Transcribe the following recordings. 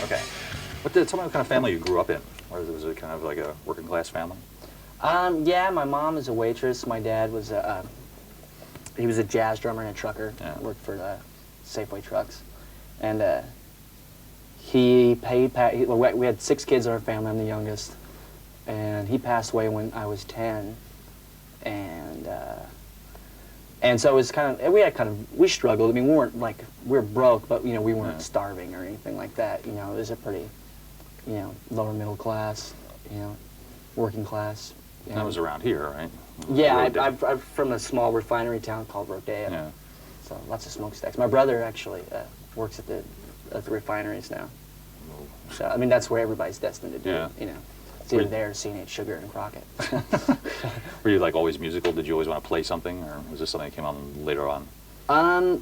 Okay. Tell me what kind of family you grew up in. Or was it kind of like a working class family? Yeah, my mom is a waitress. My dad was he was a jazz drummer and a trucker. Yeah. Worked for the Safeway trucks, and we had 6 kids in our family. I'm the youngest, and he passed away when I was 10, and so it was we struggled. I mean, we were broke, but we weren't starving or anything like that. It was a pretty, lower middle class, working class. That was around here, right? Yeah, I'm from a small refinery town called Rodeo. Yeah. So lots of smokestacks. My brother actually works at the refineries now. So I mean, that's where everybody's destined to do. Yeah. It's either there or C&H Sugar and Crockett. Were you like always musical? Did you always want to play something, or was this something that came on later on?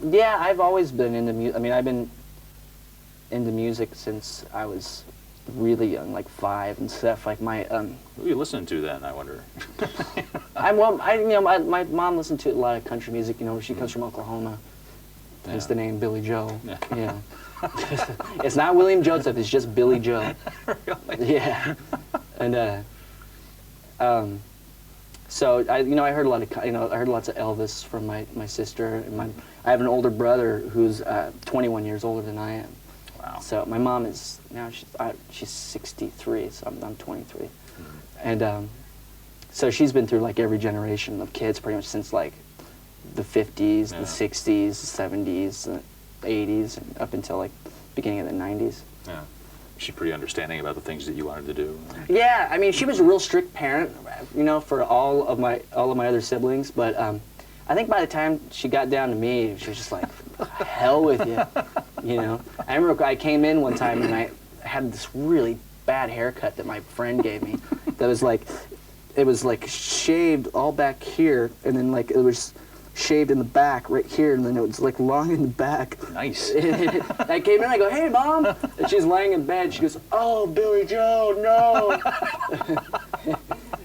Yeah, I've always been into music. I mean, I've been into music since I was really young, like 5 and stuff. Like my What were you listening to then, I wonder? my mom listened to a lot of country music. She comes from Oklahoma. Hence the name Billy Joe. Yeah. It's not William Joseph. It's just Billy Joe. Really? Yeah. And so I heard a lot of I heard lots of Elvis from my sister, and I have an older brother who's 21 years older than I am. Wow. So my mom is now she's 63, so I'm 23, and so she's been through like every generation of kids pretty much since like the 50s, the 60s, the 70s, the 80s, and up until like beginning of the 90s. Yeah. She's pretty understanding about the things that you wanted to do. Yeah, I mean, she was a real strict parent, for all of my other siblings. But I think by the time she got down to me, she was just like, "Hell with you," I remember I came in one time and I had this really bad haircut that my friend gave me. That was like, it was like shaved all back here, and then like it was shaved in the back right here, and then it was like long in the back. Nice. I came in, I go, "Hey, Mom," and she's laying in bed. She goes, "Oh, Billy Joe, no."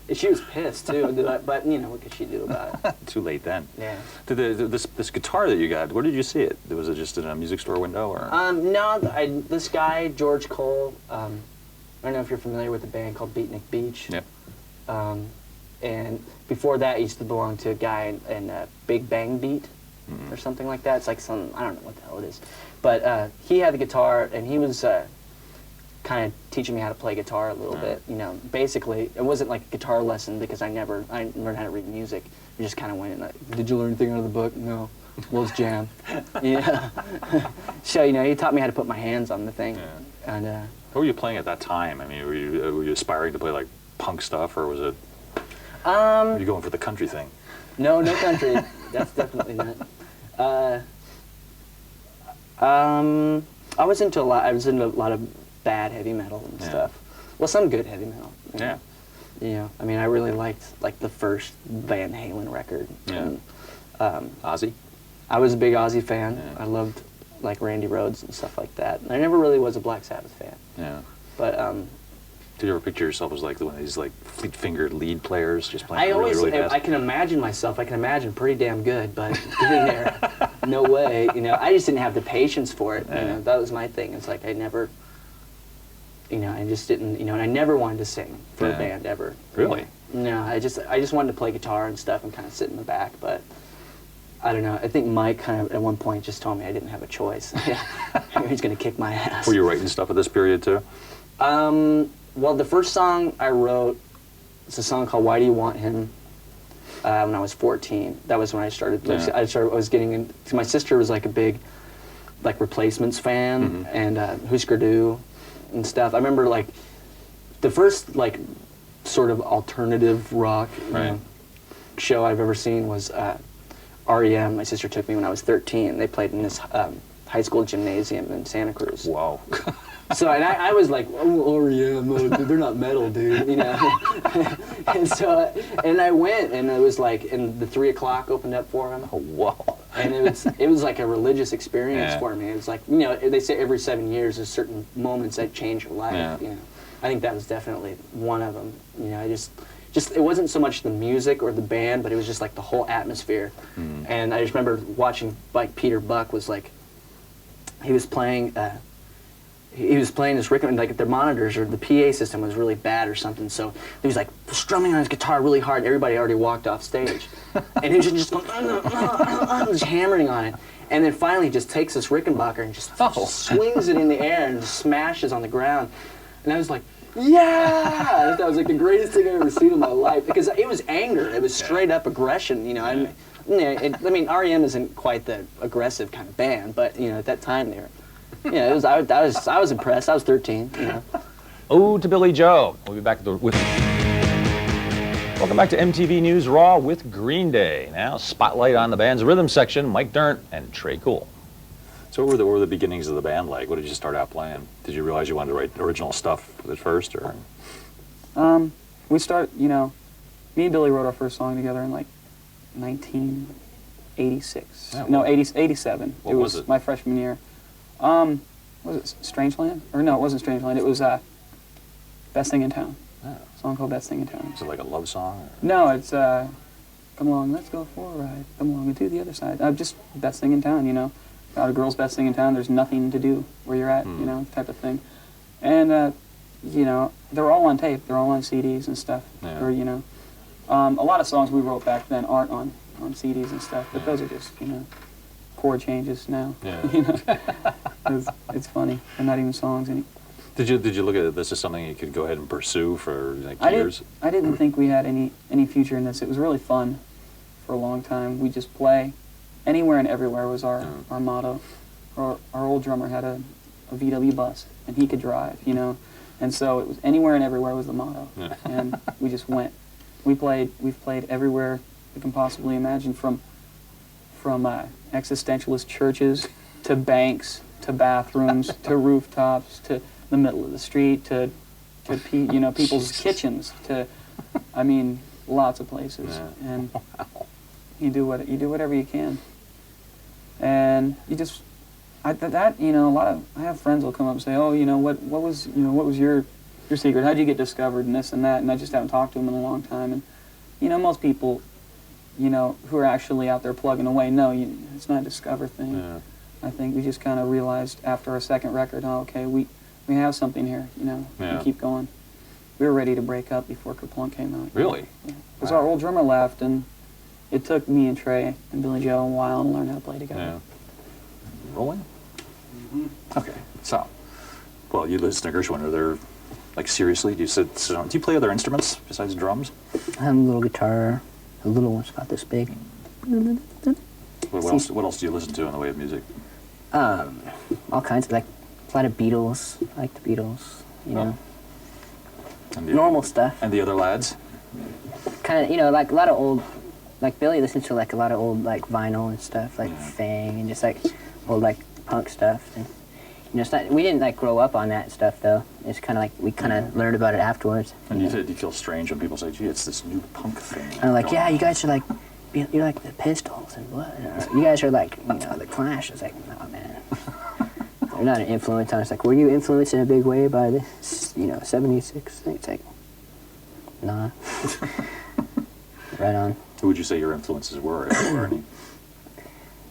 And she was pissed too, but what could she do about it? Too late then. Yeah. This guitar that you got, where did you see it? Was it just in a music store window, or? No, this guy George Cole. I don't know if you're familiar with a band called Beatnik Beach. Yep. And before that, he used to belong to a guy in Big Bang Beat or something like that. It's like I don't know what the hell it is. But he had the guitar, and he was kind of teaching me how to play guitar a little bit. Basically, it wasn't like a guitar lesson because I learned how to read music. We just kind of went in like, "Did you learn anything out of the book?" "No." "Well, let's jam." Yeah. So, he taught me how to put my hands on the thing. Yeah. And what were you playing at that time? I mean, were you aspiring to play like punk stuff, or was it? Were you going for the country thing? No country. That's definitely not. I was into a lot of bad heavy metal and stuff. Well, some good heavy metal. Yeah. I mean, I really liked like the first Van Halen record. Yeah. And, Ozzy? I was a big Ozzy fan. Yeah. I loved like Randy Rhoads and stuff like that. And I never really was a Black Sabbath fan. Yeah. But do you ever picture yourself as like one of these like fleet-fingered lead players just playing really fast? I can imagine myself. I can imagine pretty damn good, but getting there, no way. I just didn't have the patience for it. Yeah. That was my thing. It's like I never, I just didn't. And I never wanted to sing for a band ever. Really? No, I just wanted to play guitar and stuff and kind of sit in the back, but. I don't know. I think Mike kind of at one point just told me I didn't have a choice. He's going to kick my ass. Were you writing stuff at this period too? Well, the first song I wrote is a song called "Why Do You Want Him?" When I was 14. That was when I started. Yeah. I was getting into. My sister was like a big, like Replacements fan and Husker Du and stuff. I remember like the first like sort of alternative rock show I've ever seen was. REM. My sister took me when I was 13. They played in this high school gymnasium in Santa Cruz. Wow. So, and I was like, "Oh, REM, they're not metal, dude," And so, and I went, and it was like, and the 3 o'clock opened up for them. Oh, wow. And it was like a religious experience for me. It was like, they say every 7 years there's certain moments that change your life. Yeah. I think that was definitely one of them. I just it wasn't so much the music or the band, but it was just like the whole atmosphere. And I just remember watching like Peter Buck was like, he was playing, he was playing this record, and like their monitors or the PA system was really bad or something. So he was like strumming on his guitar really hard. Everybody already walked off stage, and he was just going, just hammering on it. And then finally, just takes this Rickenbacker and just swings it in the air and just smashes on the ground. And I was like, yeah! That was like the greatest thing I've ever seen in my life, because it was anger. It was straight up aggression. You know, I mean, REM isn't quite the aggressive kind of band, but you know, at that time they were. Yeah, it was. I was impressed. I was 13. You know. Ode to Billy Joe. We'll be back with. Welcome back to MTV News Raw with Green Day. Now, spotlight on the band's rhythm section. Mike Dirnt and Trey Cool. So what were the beginnings of the band like? What did you start out playing? Did you realize you wanted to write original stuff at first, or? We start. You know, me and Billy wrote our first song together in like 1986. Yeah, no, 87. What was it? My freshman year. Was it Strangeland? Or no, it wasn't Strangeland. It was Best Thing in Town. Oh. A song called Best Thing in Town. Is it like a love song? Or? No, it's Come Along, Let's Go For a Ride. Come along and to the other side. Just Best Thing in Town, you know. Got a girl's best thing in town. There's nothing to do where you're at, you know, type of thing. And, you know, they're all on tape. They're all on CDs and stuff. Yeah. Or, you know, a lot of songs we wrote back then aren't on CDs and stuff, but those are just, you know, chord changes now. Yeah. You know, it's funny. They're not even songs anymore. Did you look at this as something you could go ahead and pursue for like years? I didn't think we had any future in this. It was really fun for a long time. We just play. Anywhere and everywhere was our motto. Our old drummer had a VW bus, and he could drive, you know. And so it was anywhere and everywhere was the motto. Yeah. And we just went. We've played everywhere we can possibly imagine, from existentialist churches to banks to bathrooms to rooftops to the middle of the street to you know, people's kitchens to, I mean, lots of places. Yeah. And you do whatever you can. And you just, you know, I have friends will come up and say, oh, you know, what was your secret? How'd you get discovered and this and that? And I just haven't talked to them in a long time. And, you know, most people, you know, who are actually out there plugging away, no, it's not a discover thing. Yeah. I think we just kind of realized after our second record, oh, okay, we have something here, you know, Yeah. we keep going. We were ready to break up before Kerplunk came out. Really? Because Wow. our old drummer left, and it took me and Trey and Billy Joe a while to learn how to play together. Yeah. Rolling? Okay. So, well, you, Liz Gershwin, are there, like, seriously, do you play other instruments besides drums? I have a little guitar, a little one's about this big. What else do you listen to in the way of music? All kinds of, like, a lot of Beatles. I like the Beatles, you know. And the, Normal stuff. And the other lads? Kind of, you know, like a lot of old, like Billy listens to like a lot of old like vinyl and stuff, like Fang and just like old like punk stuff. And, you know, it's not, we didn't like grow up on that stuff though. It's kind of like we kind of learned about it afterwards. And you feel strange when people say, gee, it's this new punk thing. And I'm like, going yeah, on." you guys are like, you're like the Pistols and what? You guys are like, you know, the Clash. It's like, no, man. They're not an influence on us. Like, were you influenced in a big way by this, you know, 76 thing? It's like, nah. Right on. Who would you say your influences were, if there were any?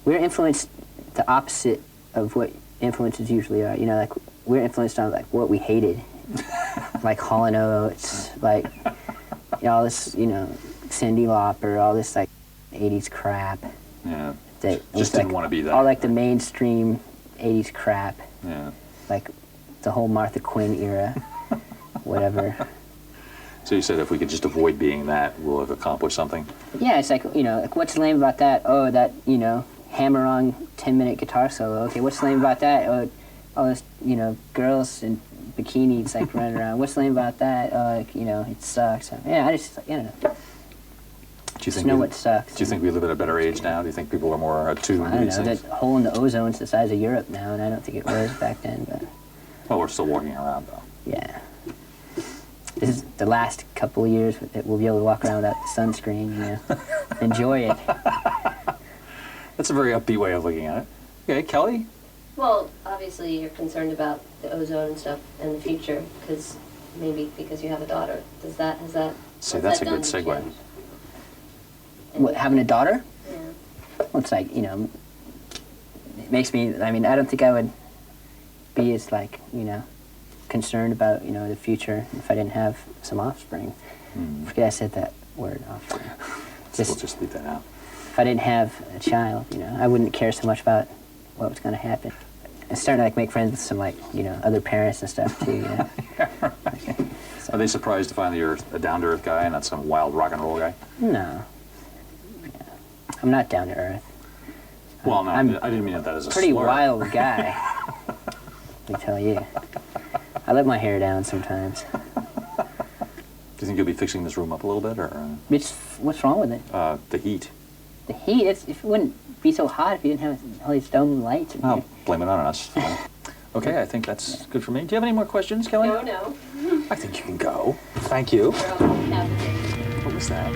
We're influenced the opposite of what influences usually are. You know, like, we're influenced on, like, what we hated. Like Hall & Oates, like, you know, all this, you know, Cyndi Lauper, all this, like, 80s crap. Yeah. That Just was, didn't want to be that. all, like, the mainstream 80s crap. Yeah. Like, the whole Martha Quinn era. Whatever. So you said if we could just avoid being that, we'll have accomplished something? Yeah, it's like, you know, like, what's lame about that? Oh, that, you know, hammer-on 10-minute guitar solo. Okay, what's lame about that? Oh, all this, you know, girls in bikinis, like, running around. What's lame about that? Oh, like, you know, it sucks. Yeah, I just, you know, just know what sucks. Do you think we live at a better age now? Do you think people are more attuned I to don't these know, things? that hole in the ozone's the size of Europe now, and I don't think it was back then, but, Well, we're still walking around, though. yeah. This is the last couple of years that we'll be able to walk around without sunscreen, you know. Enjoy it. That's a very upbeat way of looking at it. Okay, Kelly? Well, obviously you're concerned about the ozone and stuff in the future, because maybe because you have a daughter. Has that See, what's that's a that good done to segue. change? What, having a daughter? Yeah. Well, it's like, you know, it makes me, I mean, I don't think I would, be as like, you know, concerned about, you know, the future if I didn't have some offspring. Forget I said that word, offspring. We'll just leave that out. If I didn't have a child, you know, I wouldn't care so much about what was going to happen. I'm starting to like make friends with some like, you know, other parents and stuff too, you know. Are they surprised to find that you're a down-to-earth guy and not some wild rock and roll guy? No. Yeah. I'm not down to earth. Well, no, I'm I didn't mean that as a Pretty slur. wild guy. Let me tell you. I let my hair down sometimes. Do you think you'll be fixing this room up a little bit, or What's wrong with it? the heat? The heat, it wouldn't be so hot if you didn't have all these dome lights in Well, here. blame it on us. Okay, I think that's good for me. Do you have any more questions, Kelly? No, no. I think you can go. Thank you. We're all happy. What was that?